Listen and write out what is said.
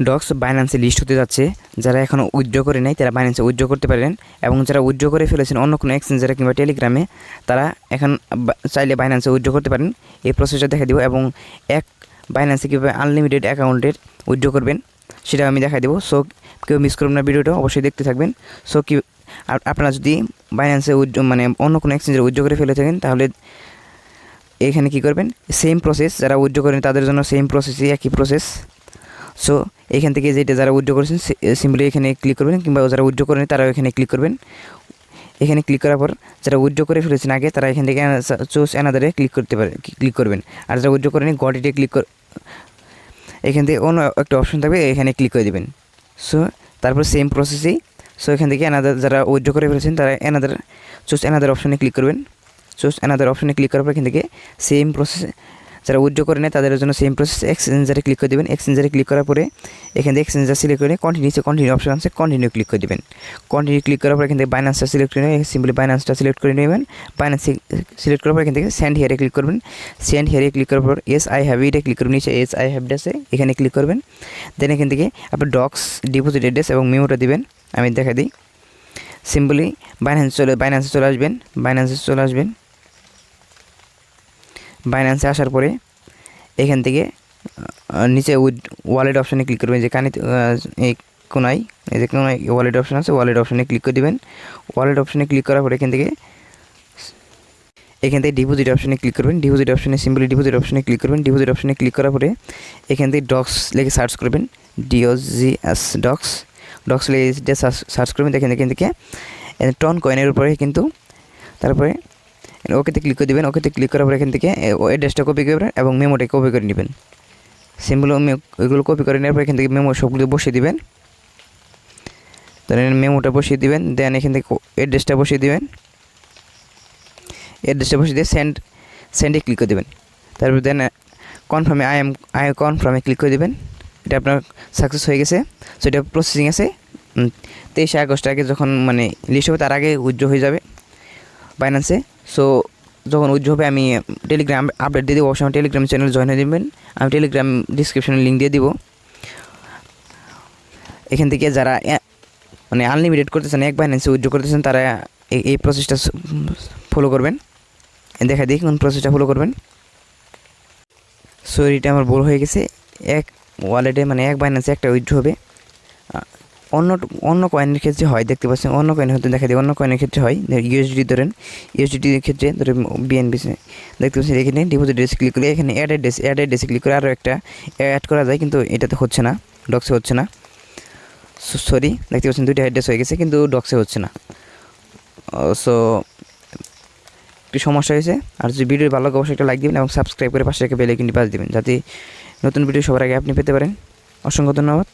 Docs বাইন্যান্সে list হতে যাচ্ছে। যারা এখনও উইথড্র করে নাই তারা বাইন্যান্সে উইথড্র করতে পারেন, এবং যারা উইথড্র করে ফেলেছেন অন্য কোনো এক্সচেঞ্জারে কিংবা টেলিগ্রামে, তারা এখন চাইলে বাইন্যান্সে উইথড্র করতে পারেন। এই প্রসেসটা দেখা দিব, এবং এক বাইন্যান্সে কীভাবে আনলিমিটেড অ্যাকাউন্টের উইথড্র করবেন সেটা আমি দেখা দেবো। সো কেউ মিস করবেন না, ভিডিওটা অবশ্যই দেখতে থাকবেন। সো কি আপনারা যদি বাইন্যান্সে মানে অন্য কোনো এক্সচেঞ্জারে উইথড্র করে ফেলে থাকেন, তাহলে এখানে কী করবেন, সেম প্রসেস, যারা উইথড্র করেন তাদের জন্য সেম প্রসেসই, একই প্রসেস। সো এখান থেকে যেটা যারা উইথড্র করেছেন সিম্পলি এখানে ক্লিক করবেন, কিংবা যারা উইথড্র করেন তারাও এখানে ক্লিক করবেন। এখানে ক্লিক করার পর যারা উইথড্র করে ফেলেছেন আগে, তারা এখান থেকে চুজ অ্যানাদারে ক্লিক করবেন। আর যারা উইথড্র করেন গট ইটে এখান থেকে অন্য একটা অপশন থাকবে, এখানে ক্লিক করে দেবেন। সো তারপর সেম প্রসেসেই, সো এখান থেকে অ্যানাদার যারা উইথড্র করে ফেলেছেন তারা চুজ অ্যানাদার অপশনে ক্লিক করবেন। চুজ অ্যানাদার অপশনে ক্লিক করার পর এখান থেকে সেম প্রসেস, যারা উইথড্র করে নেয় তাদের জন্য সেম প্রসেস, এক্সচেঞ্জারে ক্লিক করে দেবেন। এক্সচেঞ্জারে ক্লিক করার পরে এখান থেকে এক্সচেঞ্জার সিলেক্ট করে কন্টিনিউ অপশন আছে, কন্টিনিউ ক্লিক করে দেবেন। কন্টিনিউ ক্লিক করার পর এখান থেকে বাইন্যান্সটা সিলেক্ট করে নেবেন, সিম্পলি বাইন্যান্সটা সিলেক্ট করে নেবেন। বাইন্যান্স সিলেক্ট করার পর এখান থেকে সেন্ড হিয়ারে ক্লিক করবেন। সেন্ড হিয়ারে ক্লিক করার পর এস আই হ্যাভ ইটে ক্লিক করবেন, নিচে এস আই হ্যাভ আছে এখানে ক্লিক করবেন। দেন এখান থেকে আপনি ডক্স ডিপোজিট অ্যাড্রেস এবং মেমোটা দিবেন। আমি দেখা দিই, সিম্পলি বাইন্যান্সে চলে আসবেন। বাইন্যান্সে আসার পরে এখান থেকে নিচে ওয়ালেট অপশানে ক্লিক করবেন, যে এই কোনায় ওয়ালেট অপশান আছে, ওয়ালেট অপশানে ক্লিক করে দেবেন। ওয়ালেট অপশানে ক্লিক করার পরে এখান থেকে ডিপোজিট অপশানে ক্লিক করবেন। ডিপোজিট অপশানে সিম্পলি ডিপোজিট অপশানে ক্লিক করবেন। ডিপোজিট অপশানে ক্লিক করার পরে এখান থেকে ডক্স লিখে সার্চ করবেন, DOGS ডক্স লিখে সার্চ করবেন। এখান থেকে টন কয়েনের উপরে কিন্তু, তারপরে ওকেতে ক্লিক করে দেবেন। ওকেতে ক্লিক করার পরে এখান থেকে অ্যাড্রেসটা কপি করবেন এবং মেমোটা কপি করে নেবেন। সিম্পল ওইগুলো কপি করে নেওয়ার পর এখান থেকে মেমো সবগুলো বসিয়ে দিবেন। দেন মেমোটা বসিয়ে দিবেন। দেন এখান থেকে অ্যাড্রেসটা বসিয়ে দিবেন। অ্যাড্রেসটা বসিয়ে দিয়ে সেন্ডে ক্লিক করে দেবেন। তারপর দেন কনফার্মে আই কনফার্মে ক্লিক করে দেবেন। এটা আপনার সাকসেস হয়ে গেছে। সো এটা প্রসেসিং আছে। 23 আগস্ট আগে যখন মানে লিস্ট হবে তার আগে উইথড্র হয়ে যাবে বাইন্যান্সে। সো যখন উইথড্র হবে আমি টেলিগ্রাম আপডেট দিয়ে দেবো, অবশ্যই টেলিগ্রাম চ্যানেল জয়েন হয়ে দেবেন। আমি টেলিগ্রাম ডিসক্রিপশনে লিঙ্ক দিয়ে দিব। এখান থেকে যারা মানে আনলিমিটেড করতেছেন, এক বাইন্যান্সে উইথড্র করতেছেন, তারা এই প্রসেসটা ফলো করবেন। দেখা দিই কোন প্রসেসটা ফলো করবেন। সো এটা আমার ভুল হয়ে গেছে। এক ওয়ালেটে মানে এক বাইন্যান্সে একটা উইথড্র হবে। অন্য কয়েনের ক্ষেত্রে হয়, দেখতে পাচ্ছেন অন্য কয়েন হয়তো দেখা দিই, অন্য কয়েনের ক্ষেত্রে হয়। ইউএসডি ধরেন, ইউএসডির ক্ষেত্রে ধরেন BNB দেখতে পাচ্ছেন। এখানে ডিপোজিট অ্যাড্রেস ক্লিক করে এখানে অ্যাড অ্যাড্রেস ক্লিক করে আরও একটা অ্যাড করা যায়, কিন্তু এটাতে হচ্ছে না, ডক্সে হচ্ছে না। সরি, দেখতে পাচ্ছেন দুইটা অ্যাড্রেস হয়ে গেছে কিন্তু ডক্সে হচ্ছে না। সো একটু সমস্যা হয়েছে। আর যদি ভিডিও ভালো লাগে অবশ্যই একটা লাইক দিবেন এবং সাবস্ক্রাইব করে পাশে রেখে বেল আইকনটি বাজিয়ে দেবেন, যাতে নতুন ভিডিও সবার আগে আপনি পেতে পারেন। অসংখ্য ধন্যবাদ।